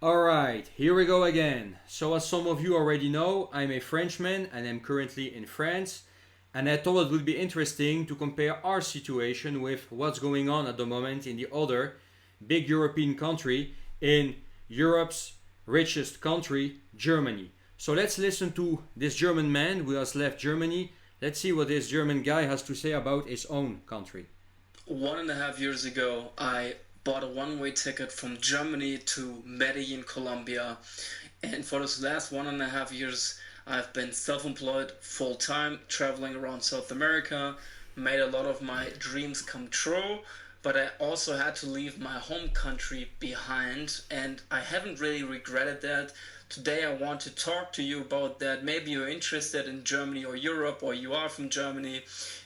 Alright, here we go again. So, as some of you already know, I'm a Frenchman and I'm currently in France. And I thought it would be interesting to compare our situation with what's going on at the moment in the other big European country, in Europe's richest country, Germany. So, let's listen to this German man who has left Germany. Let's see what this German guy has to say about his own country. 1.5 years ago, I bought a one-way ticket from Germany to Medellin, Colombia. And for this last 1.5 years, I've been self-employed full-time, traveling around South America, made a lot of my dreams come true. But I also had to leave my home country behind, and I haven't really regretted that. Today, I want to talk to you about that. Maybe you're interested in Germany or Europe, or you are from Germany,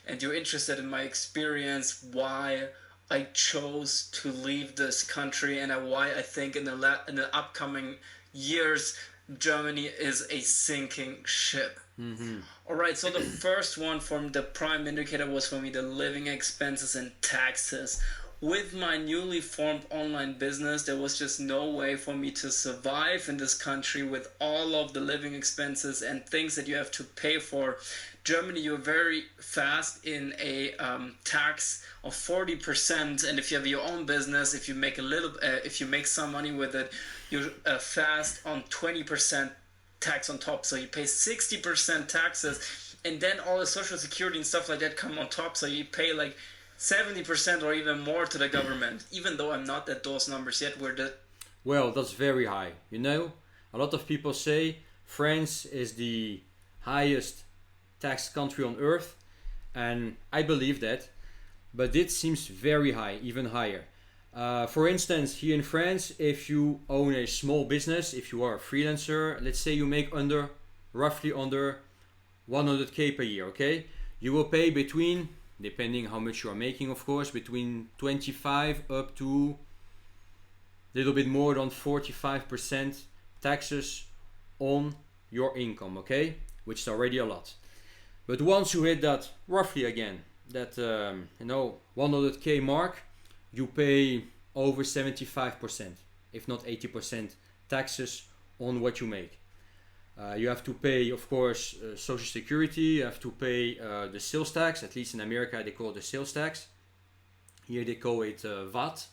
and you're interested in my experience, why I chose to leave this country, and why I think in the upcoming years Germany is a sinking ship. Mm-hmm. All right, so the first one from the prime indicator was for me the living expenses and taxes. With my newly formed online business, there was just no way for me to survive in this country with all of the living expenses and things that you have to pay for. Germany, you're very fast in a tax of 40%, and if you have your own business, if you make some money with it, you're fast on 20% tax on top. So you pay 60% taxes, and then all the social security and stuff like that come on top. So you pay like 70% or even more to the government. Even though I'm not at those numbers yet, Well, that's very high. You know, a lot of people say France is the highest taxed country on earth, and I believe that, but it seems very high, even higher. For instance, here in France, if you own a small business, if you are a freelancer, let's say you make roughly under 100k per year, okay? You will pay between, depending how much you are making, of course, between 25 up to a little bit more than 45% taxes on your income, okay? Which is already a lot. But once you hit that, roughly again, that 100k mark, you pay over 75%, if not 80% taxes on what you make. You have to pay, of course, Social Security. You have to pay the sales tax. At least in America, they call it the sales tax. Here they call it VAT.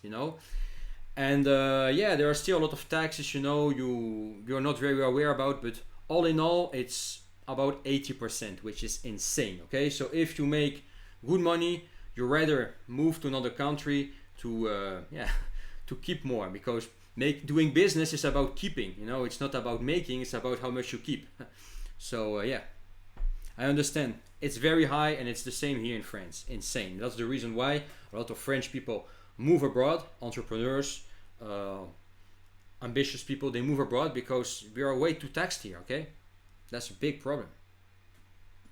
And yeah, there are still a lot of taxes. You're not very aware about, but all in all, it's about 80%, which is insane. Okay, so if you make good money, you rather move to another country to to keep more, because doing business is about keeping. It's not about making, it's about how much you keep. So yeah, I understand it's very high, and it's the same here in France. Insane. That's the reason why a lot of French people move abroad. Entrepreneurs, ambitious people, they move abroad because we are way too taxed here. Okay, that's a big problem.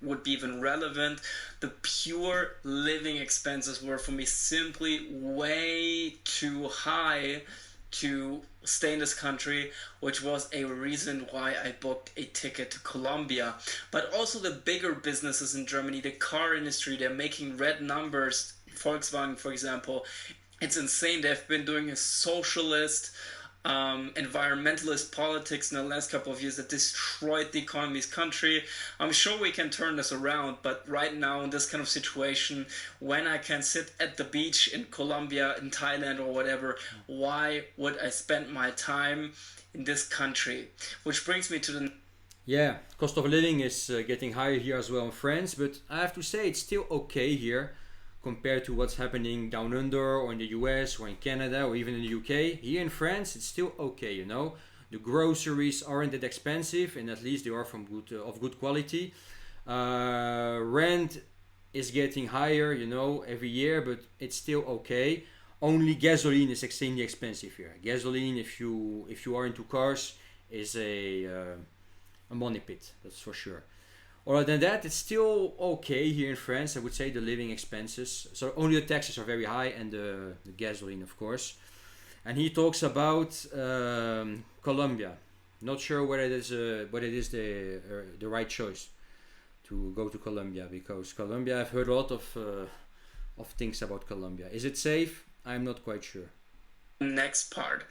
would be even relevant. The pure living expenses were for me simply way too high to stay in this country, which was a reason why I booked a ticket to Colombia. But also the bigger businesses in Germany, the car industry, they're making red numbers. Volkswagen, for example, it's insane. They've been doing a socialist, environmentalist politics in the last couple of years that destroyed the economy's country. I'm sure we can turn this around, but right now in this kind of situation, when I can sit at the beach in Colombia, in Thailand, or whatever, why would I spend my time in this country? Which brings me to the Yeah, cost of living is getting higher here as well in France, but I have to say it's still okay here compared to what's happening down under, or in the US, or in Canada, or even in the UK. Here in France, it's still okay. The groceries aren't that expensive, and at least they are of good quality. Rent is getting higher, every year, but it's still okay. Only gasoline is extremely expensive here. Gasoline, if you are into cars, is a money pit. That's for sure. Other than that, it's still okay here in France. I would say the living expenses. So only the taxes are very high, and the gasoline, of course. And he talks about Colombia. Not sure whether it is the right choice to go to Colombia, because Colombia, I've heard a lot of things about Colombia. Is it safe? I'm not quite sure. next part.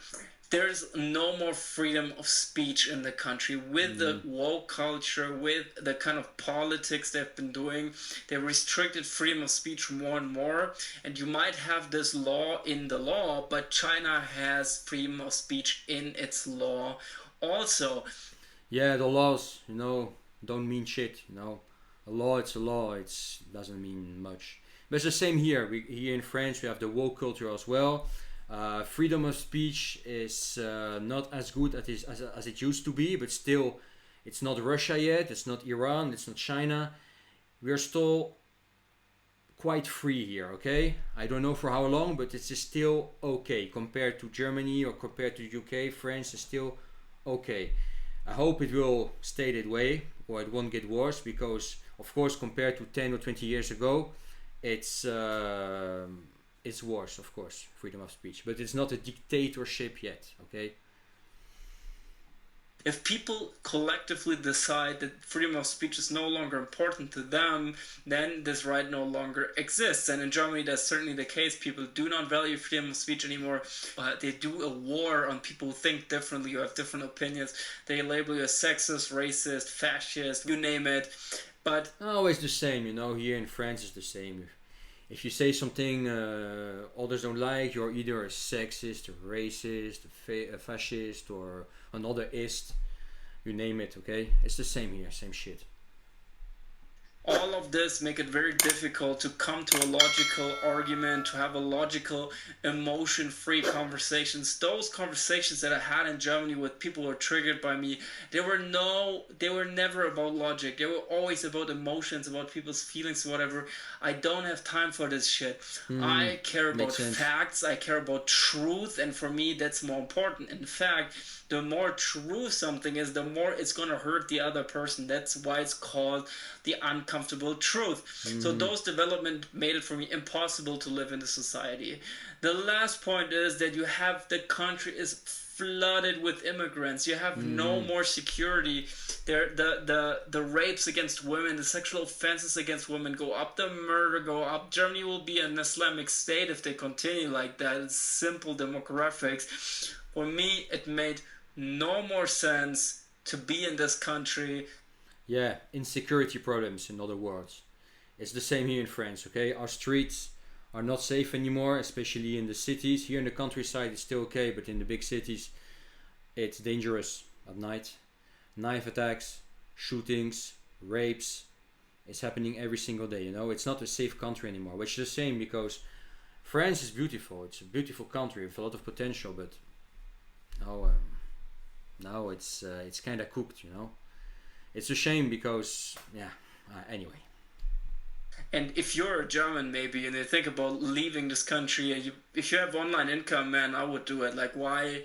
there's no more freedom of speech in the country with the woke culture, with the kind of politics they've been doing. They restricted freedom of speech more and more, and you might have this law in the law, but China has freedom of speech in its law also. Yeah, the laws, don't mean shit. A law, it's a law. It doesn't mean much. But it's the same here. Here in France, we have the woke culture as well. Freedom of speech is not as good as it used to be, but still, it's not Russia yet. It's not Iran. It's not China. We are still quite free here. Okay, I don't know for how long, but it's still okay compared to Germany or compared to UK. France is still okay. I hope it will stay that way or it won't get worse because, of course, compared to 10 or 20 years ago, it's worse, of course, freedom of speech. But it's not a dictatorship yet, okay? If people collectively decide that freedom of speech is no longer important to them, then this right no longer exists. And in Germany, that's certainly the case. People do not value freedom of speech anymore. They do a war on people who think differently, who have different opinions. They label you as sexist, racist, fascist, you name it. But always the same, here in France it's the same. If you say something others don't like, you're either a sexist, a racist, a fascist, or another ist. You name it, okay? It's the same here, same shit. All of this make it very difficult to come to a logical argument, to have a logical, emotion-free conversations. Those conversations that I had in Germany with people who were triggered by me, they were never about logic. They were always about emotions, about people's feelings, whatever. I don't have time for this shit. I care about facts, I care about truth, and for me that's more important. In fact, the more true something is, the more it's going to hurt the other person. That's why it's called the uncomfortable truth. So those developments made it for me impossible to live in the society. The last point is that the country is flooded with immigrants. You have no more security. The rapes against women, the sexual offenses against women go up, the murder go up. Germany will be an Islamic state if they continue like that. It's simple demographics. For me, it made no more sense to be in this country. Yeah, insecurity problems, in other words. It's the same here in France, okay? Our streets are not safe anymore, especially in the cities. Here in the countryside it's still okay, but in the big cities it's dangerous at night. Knife attacks, shootings, rapes. It's happening every single day, It's not a safe country anymore, which is the same because France is beautiful. It's a beautiful country with a lot of potential, but now it's kind of cooked, It's a shame because, anyway. And if you're a German, maybe, and you think about leaving this country, and if you have online income, man, I would do it. Like, why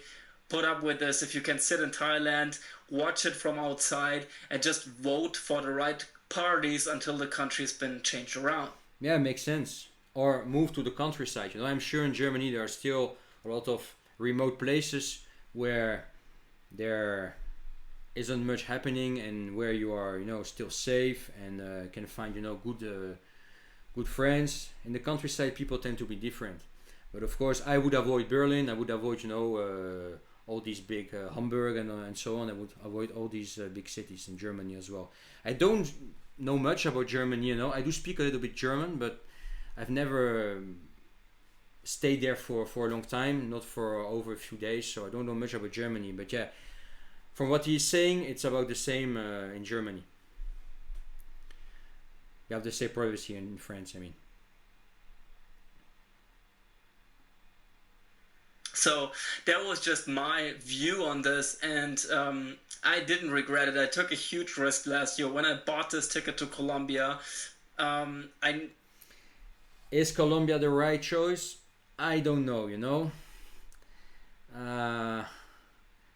put up with this if you can sit in Thailand, watch it from outside, and just vote for the right parties until the country's been changed around? Yeah, makes sense. Or move to the countryside. I'm sure in Germany there are still a lot of remote places where there isn't much happening and where you are still safe and can find good friends. In the countryside people tend to be different, but of course I would avoid Berlin. I would avoid all these big Hamburg and so on. I would avoid all these big cities in Germany as well. I don't know much about Germany. I do speak a little bit German, but I've never stayed there for a long time, not for over a few days, so I don't know much about Germany. But yeah, from what he's saying, it's about the same in Germany. You have the same problems here in France, I mean. So that was just my view on this, and I didn't regret it. I took a huge risk last year when I bought this ticket to Colombia. Is Colombia the right choice? I don't know,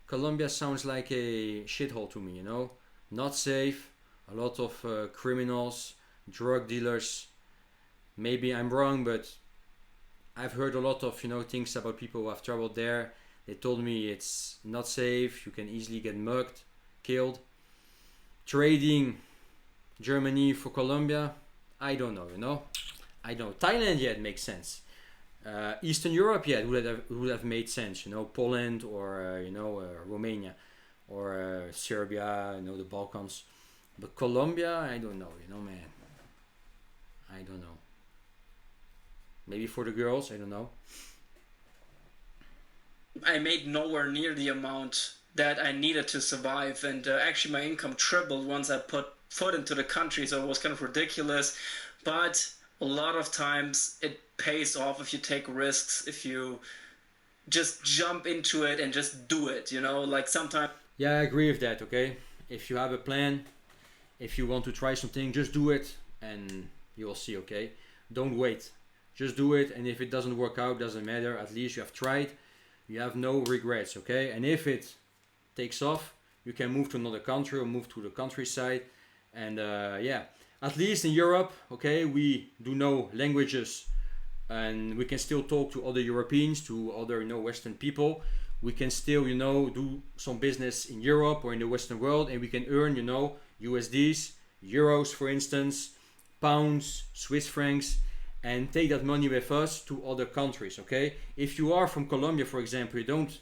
Colombia sounds like a shithole to me, Not safe, a lot of criminals, drug dealers. Maybe I'm wrong, but I've heard a lot of things about people who have traveled there. They told me it's not safe, you can easily get mugged, killed. Trading Germany for Colombia, I don't know, I don't know. Thailand, yeah, it makes sense. Eastern Europe, yeah, it would have made sense. Poland or Romania or Serbia. The Balkans. But Colombia, I don't know. Man, I don't know. Maybe for the girls, I don't know. I made nowhere near the amount that I needed to survive, and actually my income tripled once I put foot into the country, so it was kind of ridiculous. But a lot of times it pays off if you take risks, if you just jump into it and just do it, like sometimes. Yeah, I agree with that. Okay, if you have a plan, if you want to try something, just do it, and you will see. Okay, don't wait. Just do it, and if it doesn't work out, doesn't matter. At least you have tried. You have no regrets. Okay, and if it takes off, you can move to another country or move to the countryside, and yeah, at least in Europe, okay, we do know languages, and we can still talk to other Europeans, to other Western people. We can still do some business in Europe or in the Western world, and we can earn USDs, euros, for instance, pounds, Swiss francs, and take that money with us to other countries. Okay, if you are from Colombia, for example, you don't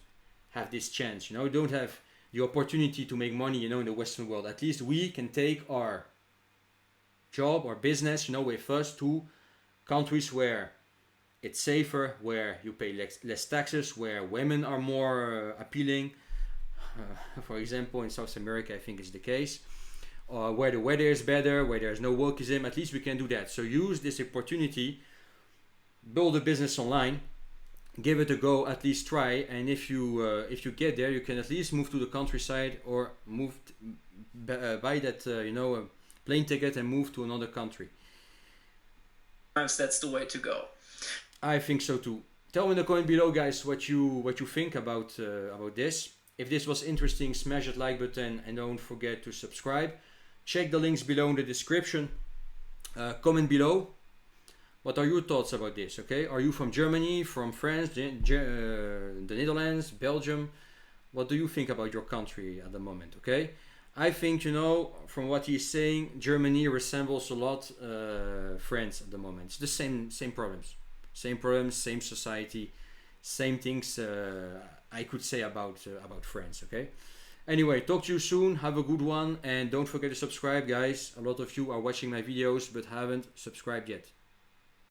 have this chance. You don't have the opportunity to make money. In the Western world, at least we can take our job or business, with us to countries where it's safer, where you pay less taxes, where women are more appealing. For example, in South America, I think is the case. Where the weather is better, where there's no wokeism, at least we can do that. So use this opportunity, build a business online, give it a go, at least try. And if you get there, you can at least move to the countryside or buy that plane ticket and move to another country. That's the way to go. I think so too. Tell me in the comment below, guys, what you think about this. If this was interesting, smash that like button and don't forget to subscribe. Check the links below in the description. Comment below. What are your thoughts about this? Okay, are you from Germany, from France, the Netherlands, Belgium? What do you think about your country at the moment? Okay, I think from what he's saying, Germany resembles a lot France at the moment. It's the same problems, same society, same things. I could say about France. Okay. Anyway, talk to you soon. Have a good one, and don't forget to subscribe, guys. A lot of you are watching my videos but haven't subscribed yet.